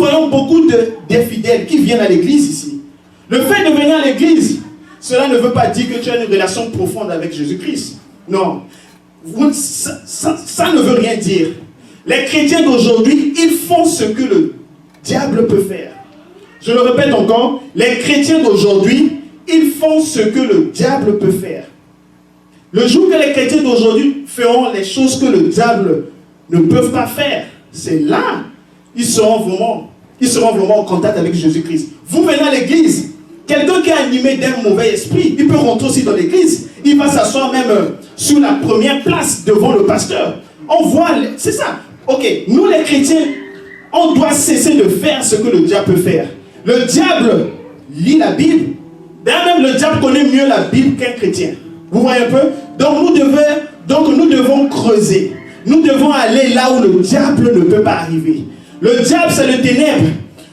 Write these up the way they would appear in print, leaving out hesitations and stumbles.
voyons beaucoup d'infidèles qui viennent à l'église ici. Le fait de venir à l'église, cela ne veut pas dire que tu as une relation profonde avec Jésus-Christ. Non. Ça ne veut rien dire. Les chrétiens d'aujourd'hui, ils font ce que le diable peut faire. Je le répète encore, les chrétiens d'aujourd'hui, ils font ce que le diable peut faire. Le jour que les chrétiens d'aujourd'hui feront les choses que le diable ne peut pas faire, c'est là ils seront vraiment en contact avec Jésus-Christ. Vous venez à l'église, quelqu'un qui est animé d'un mauvais esprit, il peut rentrer aussi dans l'église, il va s'asseoir même sur la première place devant le pasteur. On voit, c'est ça. Ok, nous les chrétiens, on doit cesser de faire ce que le diable peut faire. Le diable lit la Bible. D'ailleurs, même le diable connaît mieux la Bible qu'un chrétien. Vous voyez un peu? Donc nous devons creuser. Nous devons aller là où le diable ne peut pas arriver. Le diable, c'est le ténèbre.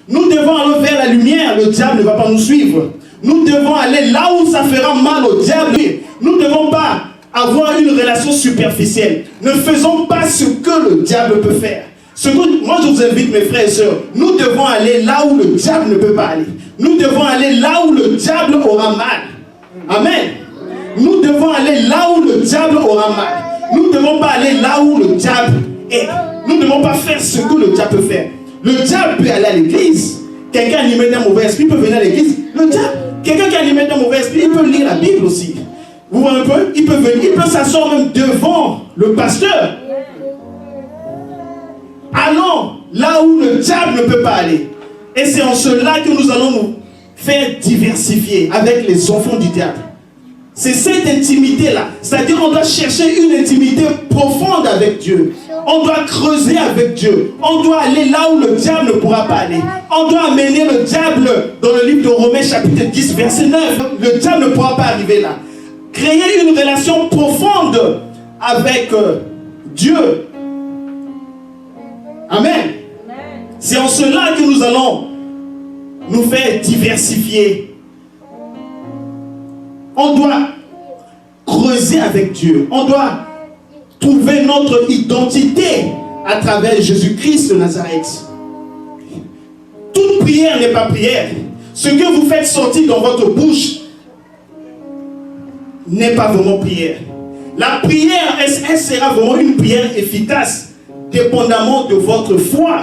Nous devons aller vers la lumière. Le diable ne va pas nous suivre. Nous devons aller là où ça fera mal au diable. Nous ne devons pas avoir une relation superficielle. Ne faisons pas ce que le diable peut faire. Moi, je vous invite, mes frères et sœurs, nous devons aller là où le diable ne peut pas aller. Nous devons aller là où le diable aura mal. Amen. Nous devons aller là où le diable aura mal. Nous ne devons pas aller là où le diable est. Nous ne devons pas faire ce que le diable peut faire. Le diable peut aller à l'église. Quelqu'un animé d'un mauvais esprit peut venir à l'église. Le diable, quelqu'un qui est animé d'un mauvais esprit, il peut lire la Bible aussi. Vous voyez un peu? Il peut venir, il peut s'asseoir même devant le pasteur. Allons là où le diable ne peut pas aller. Et c'est en cela que nous allons nous faire diversifier avec les enfants du diable. C'est cette intimité-là. C'est-à-dire qu'on doit chercher une intimité profonde avec Dieu. On doit creuser avec Dieu. On doit aller là où le diable ne pourra pas aller. On doit amener le diable dans le livre de Romains chapitre 10 verset 9. Le diable ne pourra pas arriver là. Créer une relation profonde avec Dieu. Amen. C'est en cela que nous allons nous faire diversifier. On doit creuser avec Dieu. On doit trouver notre identité à travers Jésus-Christ de Nazareth. Toute prière n'est pas prière. Ce que vous faites sortir dans votre bouche n'est pas vraiment prière. La prière, elle sera vraiment une prière efficace, dépendamment de votre foi.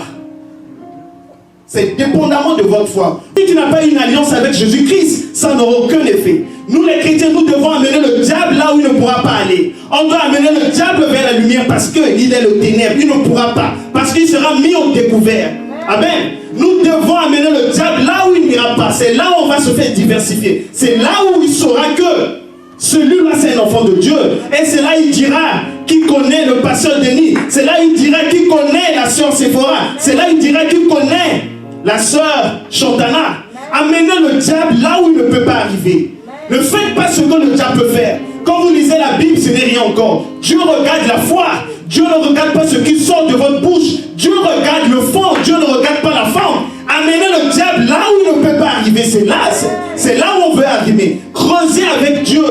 C'est dépendamment de votre foi. Si tu n'as pas une alliance avec Jésus-Christ, ça n'aura aucun effet. Nous les chrétiens, nous devons amener le diable là où il ne pourra pas aller. On doit amener le diable vers la lumière parce qu'il est le ténèbre. Il ne pourra pas. Parce qu'il sera mis au découvert. Amen. Nous devons amener le diable là où il n'ira pas. C'est là où on va se faire diversifier. C'est là où il saura que celui-là c'est un enfant de Dieu. Et c'est là il dira qui connaît le pasteur Denis. C'est là il dira qui connaît la sœur Sephora. C'est là il dira qui connaît la sœur Chantana. Amenez le diable là où il ne peut pas arriver. Ne faites pas ce que le diable peut faire. Quand vous lisez la Bible, ce n'est rien encore. Dieu regarde la foi. Dieu ne regarde pas ce qui sort de votre bouche. Dieu regarde le fond. Dieu ne regarde pas la forme. Amenez le diable là où il ne peut pas arriver. C'est là où on veut arriver. Creusez avec Dieu.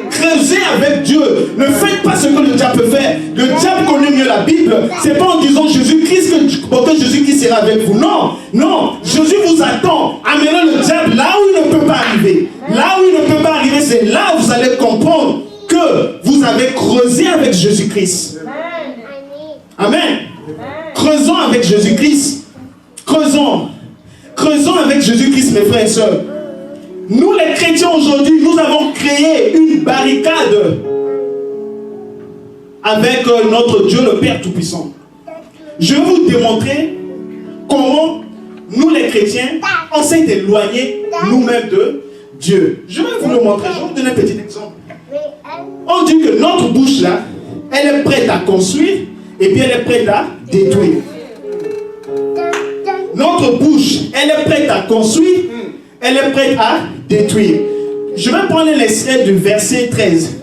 Creusez avec Dieu. Ne faites pas ce que le diable peut faire. Le diable connaît mieux la Bible. C'est pas en disant Jésus-Christ que Jésus-Christ sera avec vous. Non, non. Jésus vous attend. Amenez le diable là où il ne peut pas arriver. Là où il ne peut pas arriver, c'est là où vous allez comprendre que vous avez creusé avec Jésus-Christ. Amen. Creusons avec Jésus-Christ. Creusons. Creusons avec Jésus-Christ, mes frères et sœurs. Nous les chrétiens aujourd'hui, nous avons créé une barricade avec notre Dieu le Père Tout-Puissant. Je vais vous démontrer comment nous les chrétiens, on s'est éloignés nous-mêmes de Dieu. Je vais vous le montrer, je vais vous donner un petit exemple. On dit que notre bouche là, elle est prête à construire et puis elle est prête à détruire. Notre bouche, elle est prête à construire, elle est prête à détruire. Je vais prendre l'extrait du verset 13.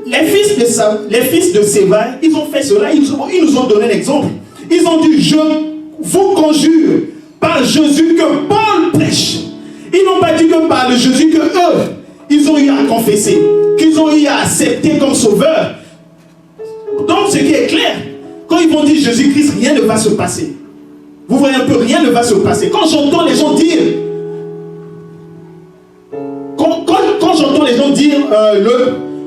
Les fils de Séva, ils ont fait cela, ils nous ont donné l'exemple. Ils ont dit, je vous conjure par Jésus que Paul prêche. Ils n'ont pas dit que par le Jésus que eux, ils ont eu à confesser, qu'ils ont eu à accepter comme sauveur. Donc ce qui est clair, quand ils vont dire Jésus-Christ, rien ne va se passer. vous voyez un peu, rien ne va se passer. Quand j'entends les gens dire, quand j'entends les gens dire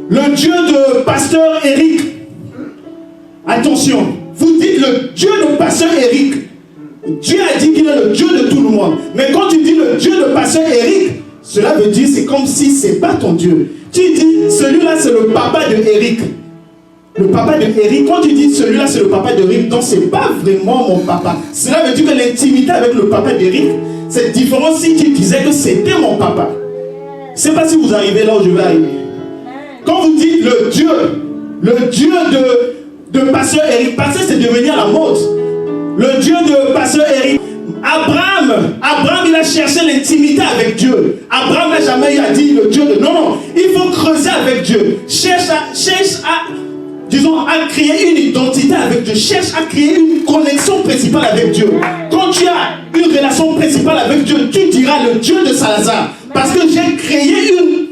le Dieu de pasteur Eric, attention, vous dites le Dieu de pasteur Eric. Dieu a dit qu'il est le Dieu de tout le monde. Mais quand tu dis le Dieu de pasteur Eric, cela veut dire c'est comme si c'est pas ton Dieu. Tu dis celui-là c'est le papa de Eric. Le papa de Eric, quand tu dis celui-là c'est le papa de Eric, donc c'est pas vraiment mon papa. Cela veut dire que l'intimité avec le papa d'Eric, c'est différent si tu disais que c'était mon papa. Je ne sais pas si vous arrivez là où je vais arriver. Quand vous dites le Dieu de pasteur Eric, pasteur c'est devenu à la mode. Le Dieu de pasteur Eric, Abraham, il a cherché l'intimité avec Dieu. Abraham n'a jamais dit le Dieu de... Non, il faut creuser avec Dieu. Cherche à créer une identité avec Dieu. Cherche à créer une connexion principale avec Dieu. Quand tu as une relation principale avec Dieu, tu diras le Dieu de Salazar. Parce que j'ai créé une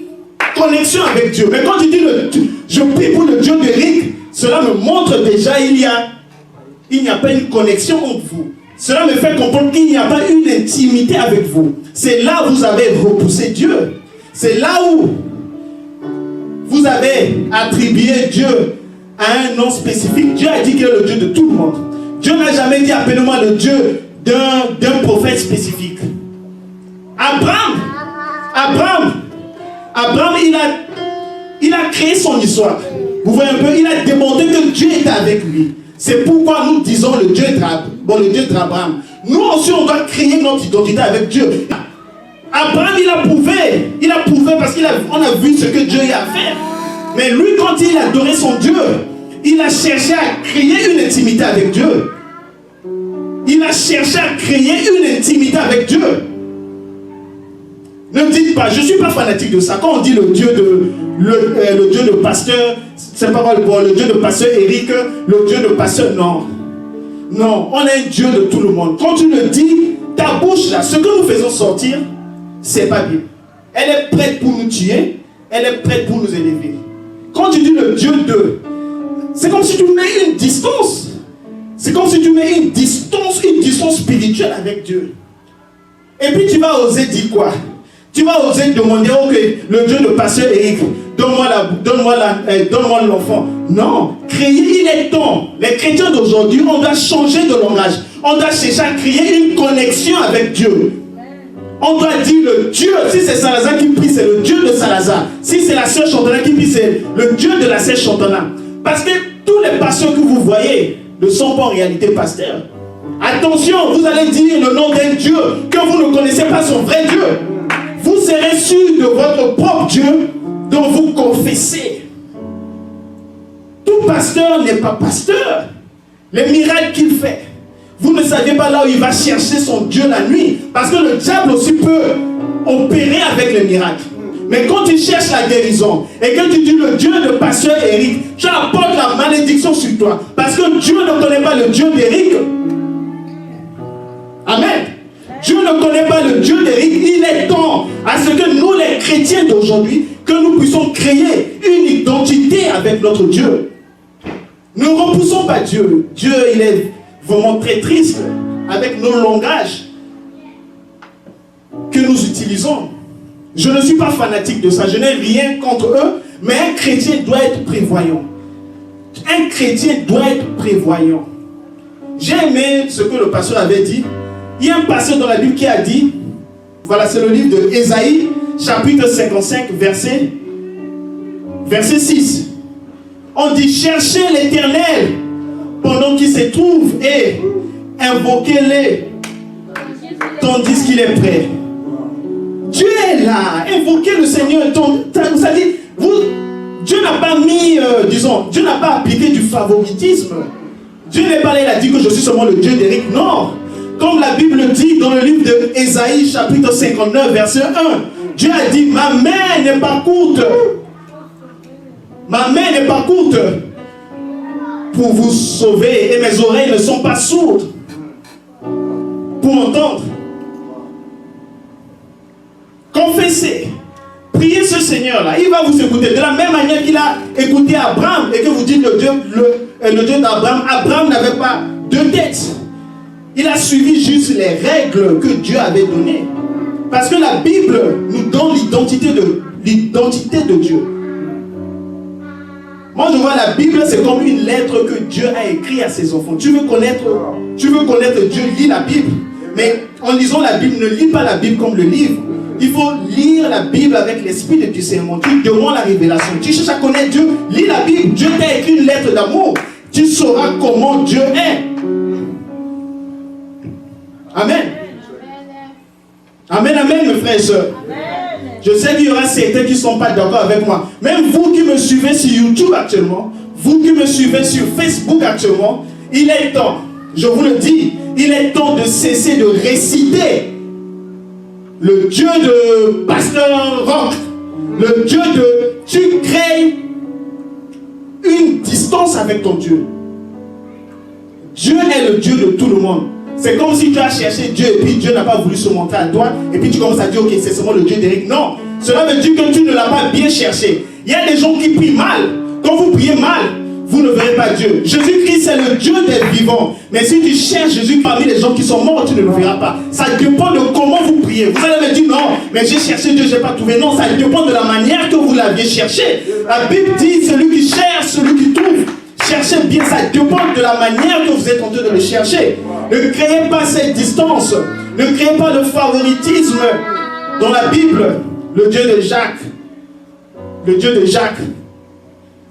connexion avec Dieu. Mais quand tu dis je prie pour le Dieu d'Éric, cela me montre déjà il n'y a pas une connexion entre vous. Cela me fait comprendre qu'il n'y a pas une intimité avec vous. C'est là où vous avez repoussé Dieu. C'est là où vous avez attribué Dieu à un nom spécifique. Dieu a dit qu'il est le Dieu de tout le monde. Dieu n'a jamais dit appelez-moi le Dieu d'un prophète spécifique. Abraham, il a créé son histoire. Vous voyez un peu, il a démontré que Dieu était avec lui. C'est pourquoi nous disons le Dieu d'Abraham. Nous aussi, on doit créer notre identité avec Dieu. Abraham, il a prouvé parce qu'on a vu ce que Dieu a fait. Mais lui, quand il adorait son Dieu, il a cherché à créer une intimité avec Dieu. Il a cherché à créer une intimité avec Dieu. Ne dites pas, je ne suis pas fanatique de ça. Quand on dit le Dieu de pasteur, c'est pas le Dieu de pasteur Eric, le Dieu de pasteur, non. Non, on est un Dieu de tout le monde. Quand tu le dis, ta bouche là, ce que nous faisons sortir, c'est pas bien. Elle est prête pour nous tuer, elle est prête pour nous élever. Quand tu dis le Dieu de, c'est comme si tu mets une distance. C'est comme si tu mets une distance spirituelle avec Dieu. Et puis tu vas oser dire quoi? Tu vas oser demander, ok, le Dieu de pasteur Eric, donne-moi l'enfant. Non, il est temps. Les chrétiens d'aujourd'hui, on doit changer de langage. On doit chercher à créer une connexion avec Dieu. On doit dire le Dieu, si c'est Salazar qui prie, c'est le Dieu de Salazar. Si c'est la sœur Chantana qui prie, c'est le Dieu de la sœur Chantana. Parce que tous les pasteurs que vous voyez ne sont pas en réalité pasteurs. Attention, vous allez dire le nom d'un Dieu que vous ne connaissez pas son vrai Dieu. Vous serez sûr de votre propre Dieu dont vous confessez. Tout pasteur n'est pas pasteur. Les miracles qu'il fait, vous ne savez pas là où il va chercher son Dieu la nuit. Parce que le diable aussi peut opérer avec les miracles. Mais quand tu cherches la guérison et que tu dis le Dieu de pasteur Eric, tu apportes la malédiction sur toi. Parce que Dieu ne connaît pas le Dieu d'Eric. Amen. Dieu ne connaît pas le Dieu d'Eric. Il est temps à ce que nous, les chrétiens d'aujourd'hui, que nous puissions créer une identité avec notre Dieu. Ne repoussons pas Dieu. Dieu, il est vraiment très triste avec nos langages que nous utilisons. Je ne suis pas fanatique de ça. Je n'ai rien contre eux. Mais un chrétien doit être prévoyant. Un chrétien doit être prévoyant. J'ai aimé ce que le pasteur avait dit. Il y a un passage dans la Bible qui a dit, voilà, c'est le livre de Ésaïe, chapitre 55, verset 6. On dit, cherchez l'Éternel pendant qu'il se trouve et invoquez-le tandis qu'il est prêt. Dieu est là, invoquez le Seigneur. Vous savez, Dieu n'a pas mis, Dieu n'a pas appliqué du favoritisme. Dieu n'est pas là, il a dit que je suis seulement le Dieu d'Éric. Non. Comme la Bible dit dans le livre de Ésaïe, chapitre 59, verset 1, Dieu a dit, ma main n'est pas courte. Ma main n'est pas courte pour vous sauver et mes oreilles ne sont pas sourdes pour m'entendre. Confessez. Priez ce Seigneur-là. Il va vous écouter. De la même manière qu'il a écouté Abraham et que vous dites le Dieu d'Abraham. Abraham n'avait pas deux têtes. Il a suivi juste les règles que Dieu avait données. Parce que la Bible nous donne l'identité de Dieu. Moi, je vois la Bible, c'est comme une lettre que Dieu a écrite à ses enfants. Tu veux connaître Dieu, lis la Bible. Mais en lisant la Bible, ne lis pas la Bible comme le livre. Il faut lire la Bible avec l'esprit de discernement. Tu demandes la révélation. Tu cherches à connaître Dieu, lis la Bible. Dieu t'a écrit une lettre d'amour. Tu sauras comment Dieu est. Amen. Amen, amen, mes frères et sœurs. Je sais qu'il y aura certains qui ne sont pas d'accord avec moi. Même vous qui me suivez sur YouTube actuellement, vous qui me suivez sur Facebook actuellement, il est temps, je vous le dis, il est temps de cesser de réciter le Dieu de Pasteur Rock, le Dieu de... Tu crées une distance avec ton Dieu. Dieu est le Dieu de tout le monde. C'est comme si tu as cherché Dieu et puis Dieu n'a pas voulu se montrer à toi et puis tu commences à dire ok, c'est seulement le Dieu d'Éric. Non, cela veut dire que tu ne l'as pas bien cherché. Il y a des gens qui prient mal. Quand vous priez mal, vous ne verrez pas Dieu. Jésus-Christ c'est le Dieu des vivants. Mais si tu cherches Jésus parmi les gens qui sont morts, tu ne le verras pas. Ça dépend de comment vous priez. Vous allez me dire non, mais j'ai cherché Dieu, je n'ai pas trouvé. Non, ça dépend de la manière que vous l'aviez cherché. La Bible dit celui qui cherche, celui qui trouve. Cherchez bien, ça dépend de la manière que vous êtes en train de le chercher. Ne créez pas cette distance. Ne créez pas le favoritisme. Dans la Bible, le Dieu de Jacques. Le Dieu de Jacques.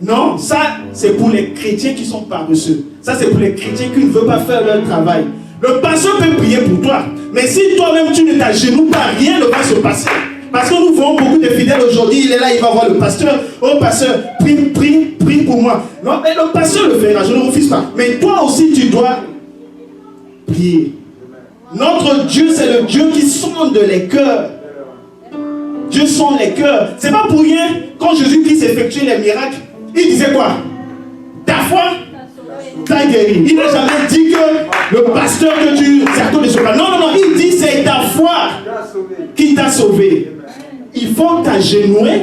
Non, ça, c'est pour les chrétiens qui sont paresseux. Ça, c'est pour les chrétiens qui ne veulent pas faire leur travail. Le pasteur peut prier pour toi. Mais si toi-même, tu ne t'agenouilles pas, rien ne va se passer. Parce que nous voyons beaucoup de fidèles aujourd'hui, il est là, il va voir le pasteur. Oh pasteur, prie pour moi. Non, mais le pasteur le fera, je ne refuse pas. Mais toi aussi, tu dois prier. Notre Dieu, c'est le Dieu qui sonde les cœurs. Dieu sonde les cœurs. C'est pas pour rien, quand Jésus-Christ effectuait les miracles, il disait quoi? Ta foi t'a guéri. Il n'a jamais dit que le pasteur que tu... C'est à toi de sauver. Non, il dit c'est ta foi qui t'a sauvé. Il faut t'agenouiller,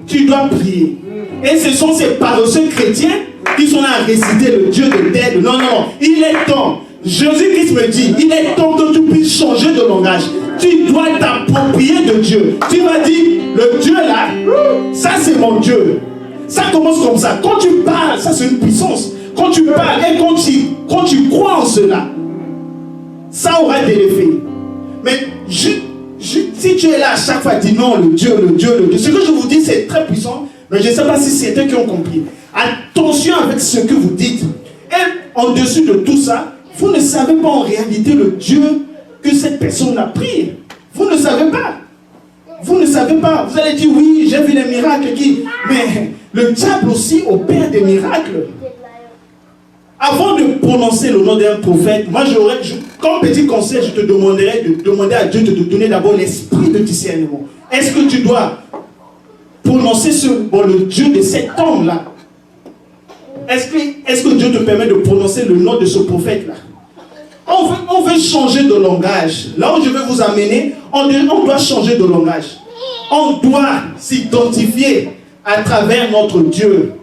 tu dois prier. Et ce sont ces paresseux chrétiens qui sont là à réciter le Dieu de tête. Non, il est temps. Jésus-Christ me dit, il est temps que tu puisses changer de langage. Tu dois t'approprier de Dieu. Tu vas dire, le Dieu là, ça c'est mon Dieu. Ça commence comme ça. Quand tu parles, ça c'est une puissance. Quand tu parles et quand tu crois en cela, ça aura des effets. Mais si tu es là à chaque fois, dis non, le Dieu. Ce que je vous dis, c'est très puissant, mais je ne sais pas si c'est eux qui ont compris. Attention avec ce que vous dites. Et en-dessus de tout ça, vous ne savez pas en réalité le Dieu que cette personne a pris. Vous ne savez pas. Vous ne savez pas. Vous allez dire, oui, j'ai vu les miracles qui... Mais le diable aussi opère des miracles. Avant de prononcer le nom d'un prophète, moi comme petit conseil, je te demanderais de demander à Dieu de te donner d'abord l'esprit de discernement. Est-ce que tu dois prononcer le Dieu de cet homme-là? Est-ce que Dieu te permet de prononcer le nom de ce prophète-là? On veut changer de langage. Là où je vais vous amener, on doit changer de langage. On doit s'identifier à travers notre Dieu.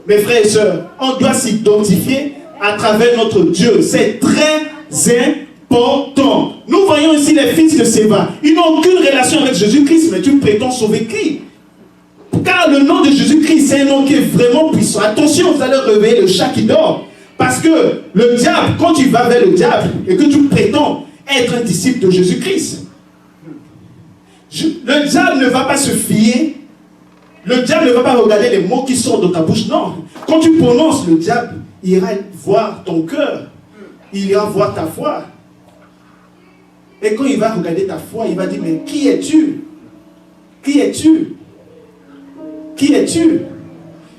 Mes frères et sœurs, on doit s'identifier à travers notre Dieu. C'est très important. Nous voyons ici les fils de Séba. Ils n'ont aucune relation avec Jésus-Christ, mais tu prétends sauver qui? Car le nom de Jésus-Christ, c'est un nom qui est vraiment puissant. Attention, vous allez réveiller le chat qui dort. Parce que le diable, quand tu vas vers le diable et que tu prétends être un disciple de Jésus-Christ, le diable ne va pas se fier. Le diable ne va pas regarder les mots qui sortent de ta bouche. Non. Quand tu prononces, le diable ira voir ton cœur. Il ira voir ta foi. Et quand il va regarder ta foi, il va dire, mais qui es-tu? Qui es-tu? Qui es-tu?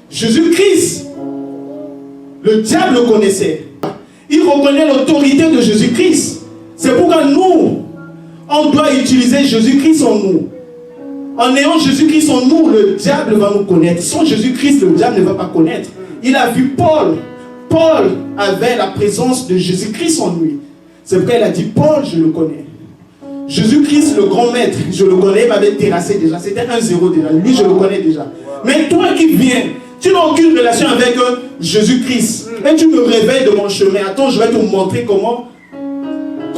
Jésus-Christ. Le diable le connaissait. Il reconnaît l'autorité de Jésus-Christ. C'est pourquoi nous, on doit utiliser Jésus-Christ en nous. En ayant Jésus-Christ en nous, le diable va nous connaître. Sans Jésus-Christ, le diable ne va pas connaître. Il a vu Paul. Paul avait la présence de Jésus-Christ en lui. C'est pourquoi il a dit, Paul, je le connais. Jésus-Christ, le grand maître, je le connais, il m'avait terrassé déjà. C'était 1-0 déjà. Lui, je le connais déjà. Mais toi qui viens, tu n'as aucune relation avec Jésus-Christ. Et tu me réveilles de mon chemin. Attends, je vais te montrer comment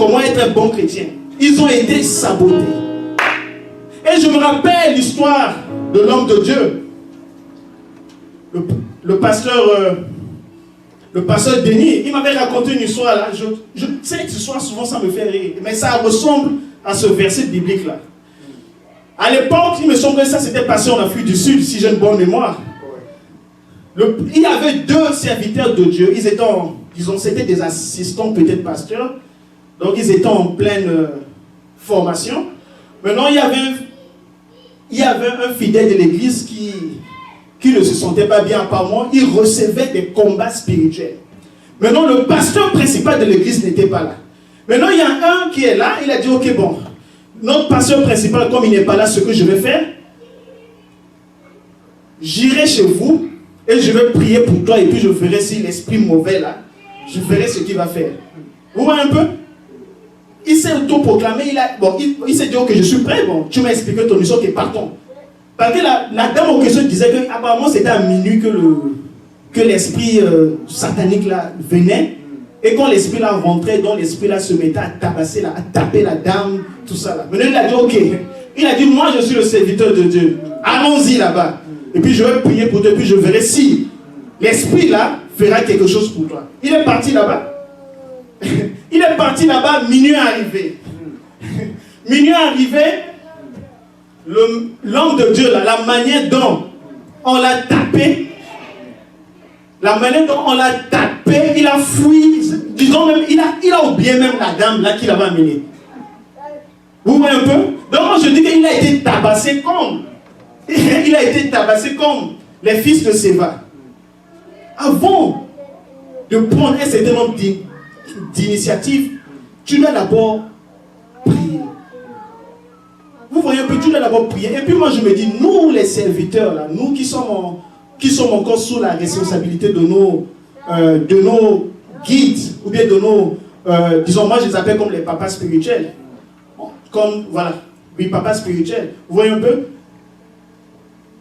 comment être un bon chrétien. Ils ont été sabotés. Et je me rappelle l'histoire de l'homme de Dieu. Le pasteur Denis, il m'avait raconté une histoire là. Je sais que cette histoire, souvent, ça me fait rire. Mais ça ressemble à ce verset biblique là. À l'époque, il me semble que ça s'était passé en Afrique du Sud, si j'ai une bonne mémoire. Il y avait 2 serviteurs de Dieu. Ils étaient, disons, c'était des assistants, peut-être pasteurs. Donc, ils étaient en pleine formation. Maintenant, il y avait un fidèle de l'église qui ne se sentait pas bien apparemment. Il recevait des combats spirituels. Maintenant, le pasteur principal de l'église n'était pas là. Maintenant, il y a un qui est là. Il a dit, ok, bon, notre pasteur principal, comme il n'est pas là, ce que je vais faire, j'irai chez vous et je vais prier pour toi et puis je verrai si l'esprit mauvais là, je verrai ce qu'il va faire. Vous voyez un peu? Il s'est auto-proclamé, il s'est dit, ok, je suis prêt, bon, tu m'as expliqué ton histoire, ok, partons. Parce que la dame en question disait qu'apparemment c'était à minuit que l'esprit satanique là venait, et quand l'esprit là rentrait, donc l'esprit là se mettait à tabasser, là, à taper la dame, tout ça là. Maintenant il a dit, ok, il a dit, moi je suis le serviteur de Dieu, allons-y là-bas, et puis je vais prier pour toi, et puis je verrai si l'esprit là fera quelque chose pour toi. Il est parti là-bas. Il est parti là-bas, minuit est arrivé. Minuit est arrivé, l'homme de Dieu, là, la manière dont on l'a tapé, il a fui, disons même, il a oublié même la dame là qu'il avait amenée. Vous voyez un peu? Donc je dis qu'il a été tabassé comme les fils de Séva. Avant de prendre un certain nombre d'initiatives, tu dois d'abord prier. Vous voyez un peu, tu dois d'abord prier. Et puis moi je me dis, nous les serviteurs, là, nous qui sommes encore sous la responsabilité de nos guides, ou bien de nos, disons, moi je les appelle comme les papas spirituels. Comme, voilà, oui, papas spirituels. Vous voyez un peu?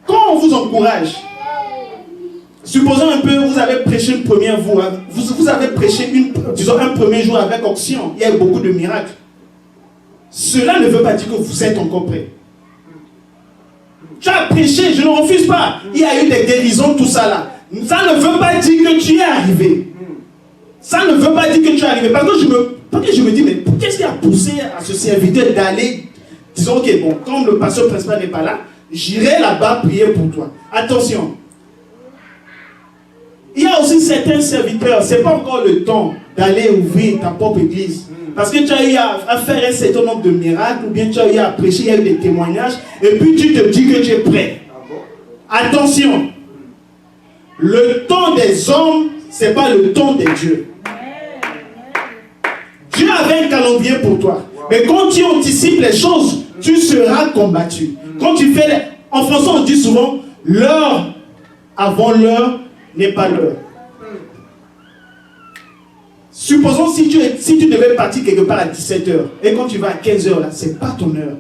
Quand on vous encourage, supposons un peu, vous avez prêché une première voix, vous avez prêché un premier jour avec onction, il y a eu beaucoup de miracles. Cela ne veut pas dire que vous êtes encore prêt. Tu as prêché, je ne refuse pas. Il y a eu des guérisons, tout ça là. Ça ne veut pas dire que tu es arrivé. Ça ne veut pas dire que tu es arrivé. Parce que je me dis, mais qu'est-ce qui a poussé à ce serviteur d'aller, disons, ok, bon, comme le pasteur principal n'est pas là, j'irai là-bas prier pour toi. Attention. Il y a aussi certains serviteurs, ce n'est pas encore le temps d'aller ouvrir ta propre église. Parce que tu as eu à faire un certain nombre de miracles, ou bien tu as eu à prêcher, il y a eu des témoignages, et puis tu te dis que tu es prêt. Attention, le temps des hommes, ce n'est pas le temps des dieux. Dieu avait un calendrier pour toi. Mais quand tu anticipes les choses, tu seras combattu. Quand tu fais, en français on dit souvent, l'heure avant l'heure n'est pas l'heure. Supposons si tu devais partir quelque part à 17h et quand tu vas à 15h là, c'est pas ton heure.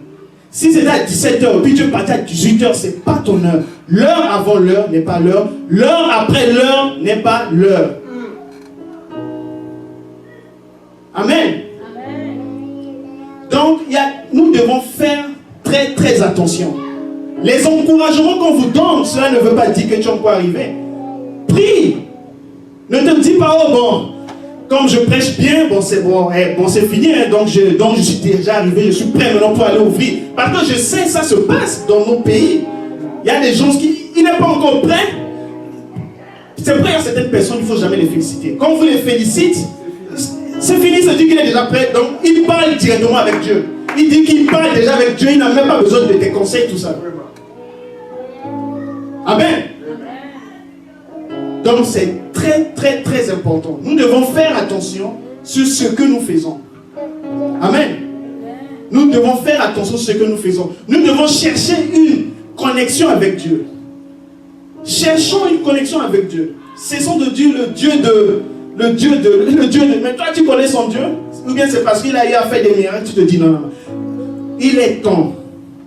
Si c'était à 17h puis tu es parti à 18h, c'est pas ton heure. L'heure avant l'heure n'est pas l'heure. L'heure après l'heure n'est pas l'heure. Amen. Amen. Donc nous devons faire très très attention. Les encouragements qu'on vous donne, cela ne veut pas dire que tu es encore arrivé. Prie. Ne te dis pas, oh bon, comme je prêche bien, bon c'est bon, c'est fini, hein, donc je suis déjà arrivé, je suis prêt maintenant pour aller ouvrir. Parce que je sais que ça se passe dans nos pays. Il y a des gens qui n'est pas encore prêt. C'est vrai, il y a certaines personnes, il ne faut jamais les féliciter. Quand vous les félicitez, c'est fini, ça dit qu'il est déjà prêt. Donc il parle directement avec Dieu. Il dit qu'il parle déjà avec Dieu, il n'a même pas besoin de tes conseils, tout ça. Amen. Donc c'est très très très important. Nous devons faire attention sur ce que nous faisons. Amen. Nous devons faire attention sur ce que nous faisons. Nous devons chercher une connexion avec Dieu. Cherchons une connexion avec Dieu. Cessons de dire le Dieu de... Mais toi tu connais son Dieu? Ou bien c'est parce qu'il a eu à faire des miracles, tu te dis non. Il est temps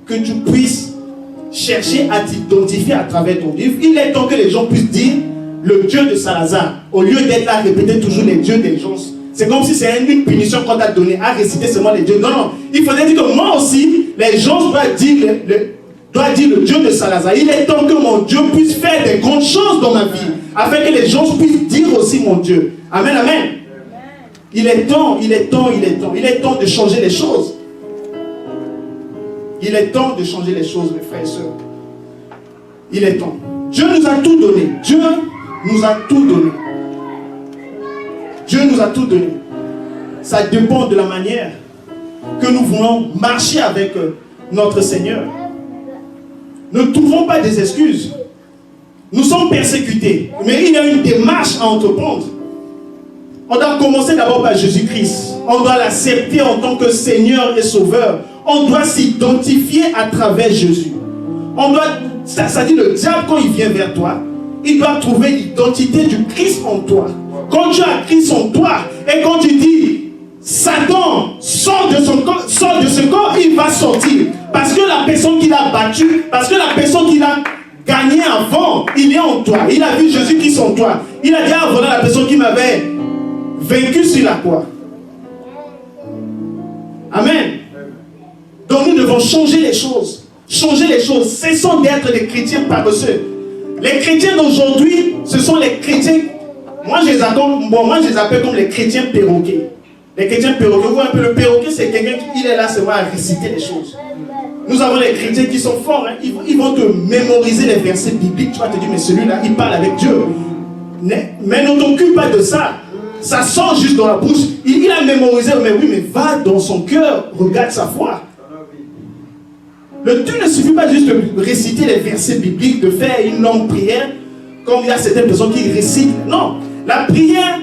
que tu puisses chercher à t'identifier à travers ton livre. Il est temps que les gens puissent dire le Dieu de Salazar, au lieu d'être là à répéter toujours les dieux des gens. C'est comme si c'est une punition qu'on t'a donnée à réciter seulement les dieux. Non, non. Il faudrait dire que moi aussi, les gens doivent dire le Dieu de Salazar. Il est temps que mon Dieu puisse faire des grandes choses dans ma vie, afin que les gens puissent dire aussi mon Dieu. Amen, amen. Il est temps de changer les choses. Il est temps de changer les choses, mes frères et sœurs. Il est temps. Dieu nous a tout donné. Dieu nous a tout donné. Dieu nous a tout donné. Ça dépend de la manière que nous voulons marcher avec notre Seigneur. Ne trouvons pas des excuses. Nous sommes persécutés, mais il y a une démarche à entreprendre. On doit commencer d'abord par Jésus-Christ. On doit l'accepter en tant que Seigneur et Sauveur. On doit s'identifier à travers Jésus. Ça dit le diable, quand il vient vers toi, il doit trouver l'identité du Christ en toi. Quand tu as Christ en toi, et quand tu dis Satan, sort de ce corps, il va sortir. Parce que la personne qui l'a battu, parce que la personne qui l'a gagné avant, il est en toi. Il a vu Jésus-Christ en toi. Il a dit, ah voilà la personne qui m'avait vaincu sur la croix. Amen. Donc nous devons changer les choses. Changer les choses. Cessons d'être des chrétiens paresseux. Les chrétiens d'aujourd'hui, ce sont les chrétiens. Moi je les appelle comme les chrétiens perroquets. Les chrétiens perroquets. Vous voyez un peu, le perroquet, c'est quelqu'un qui est là seulement à réciter les choses. Nous avons les chrétiens qui sont forts. Hein. Ils vont te mémoriser les versets bibliques. Tu vas te dire, mais celui-là, il parle avec Dieu. Mais ne t'occupe pas de ça. Ça sort juste dans la bouche. Il a mémorisé, mais oui, mais va dans son cœur, regarde sa foi. Le tout ne suffit pas juste de réciter les versets bibliques, de faire une longue prière, comme il y a certaines personnes qui récitent. Non, la prière,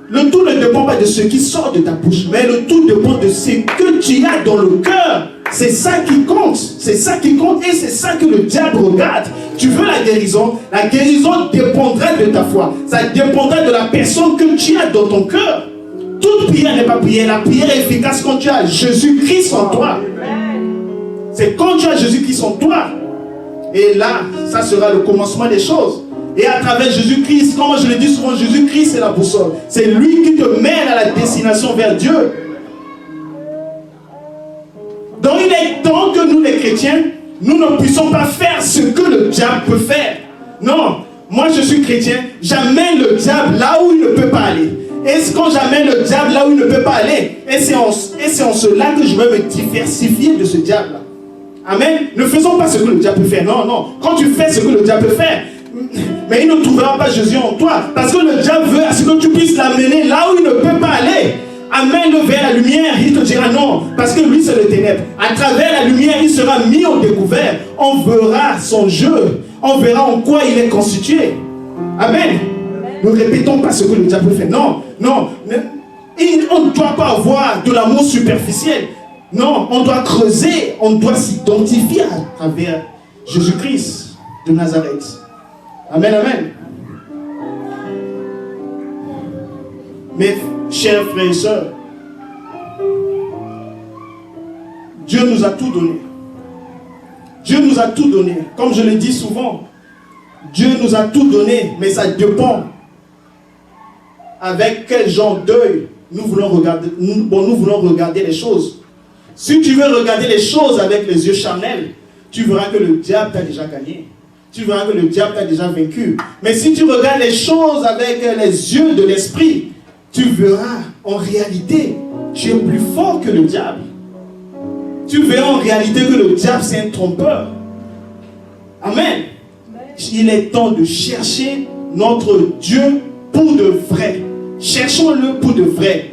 le tout ne dépend pas de ce qui sort de ta bouche, mais le tout dépend de ce que tu as dans le cœur. C'est ça qui compte. C'est ça qui compte et c'est ça que le diable regarde. Tu veux la guérison dépendra de ta foi. Ça dépendra de la personne que tu as dans ton cœur. Toute prière n'est pas prière. La prière est efficace quand tu as Jésus-Christ en toi. C'est quand tu as Jésus-Christ en toi. Et là, ça sera le commencement des choses. Et à travers Jésus-Christ, comme je le dis souvent, Jésus-Christ c'est la boussole. C'est lui qui te mène à la destination vers Dieu. Donc il est temps que nous les chrétiens, nous ne puissions pas faire ce que le diable peut faire. Non, moi je suis chrétien, j'amène le diable là où il ne peut pas aller. Et quand j'amène le diable là où il ne peut pas aller, et c'est en cela que je vais me diversifier de ce diable-là. Amen. Ne faisons pas ce que le diable peut faire. Non, non. Quand tu fais ce que le diable peut faire, mais il ne trouvera pas Jésus en toi. Parce que le diable veut à ce que tu puisses l'amener là où il ne peut pas aller. Amène-le vers la lumière, il te dira non, parce que lui c'est le ténèbre. À travers la lumière, il sera mis au découvert. On verra son jeu, on verra en quoi il est constitué. Amen. Ne répétons pas ce que le diable fait. Non, non. On ne doit pas avoir de l'amour superficiel. Non, on doit creuser, on doit s'identifier à travers Jésus-Christ de Nazareth. Amen, amen. Mes chers frères et sœurs, Dieu nous a tout donné. Dieu nous a tout donné. Comme je le dis souvent, Dieu nous a tout donné, mais ça dépend avec quel genre d'œil nous voulons regarder les choses. Si tu veux regarder les choses avec les yeux charnels, tu verras que le diable t'a déjà gagné. Tu verras que le diable t'a déjà vaincu. Mais si tu regardes les choses avec les yeux de l'esprit, tu verras en réalité, tu es plus fort que le diable. Tu verras en réalité que le diable c'est un trompeur. Amen. Il est temps de chercher notre Dieu pour de vrai. Cherchons-le pour de vrai.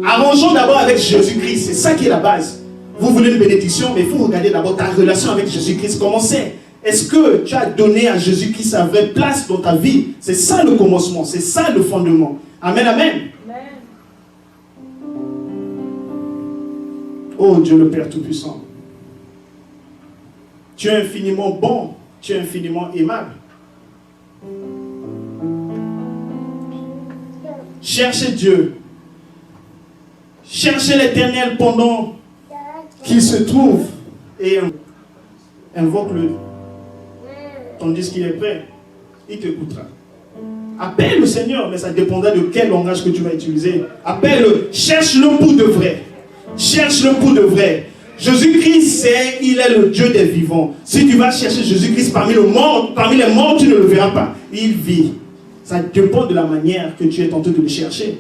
Arrangeons d'abord avec Jésus-Christ. C'est ça qui est la base. Vous voulez une bénédiction, mais il faut regarder d'abord ta relation avec Jésus-Christ. Comment c'est? Est-ce que tu as donné à Jésus-Christ sa vraie place dans ta vie? C'est ça le commencement. C'est ça le fondement. Amen, amen. Oh Dieu le Père Tout-Puissant. Tu es infiniment bon. Tu es infiniment aimable. Cherchez Dieu. Cherchez l'Éternel pendant qu'il se trouve et invoque-le. Tandis qu'il est prêt, il t'écoutera. Appelle le Seigneur, mais ça dépendra de quel langage que tu vas utiliser. Appelle-le, cherche-le pour de vrai. Cherche-le pour de vrai. Jésus-Christ, il est le Dieu des vivants. Si tu vas chercher Jésus-Christ parmi les morts, tu ne le verras pas. Il vit. Ça dépend de la manière que tu es tenté de le chercher.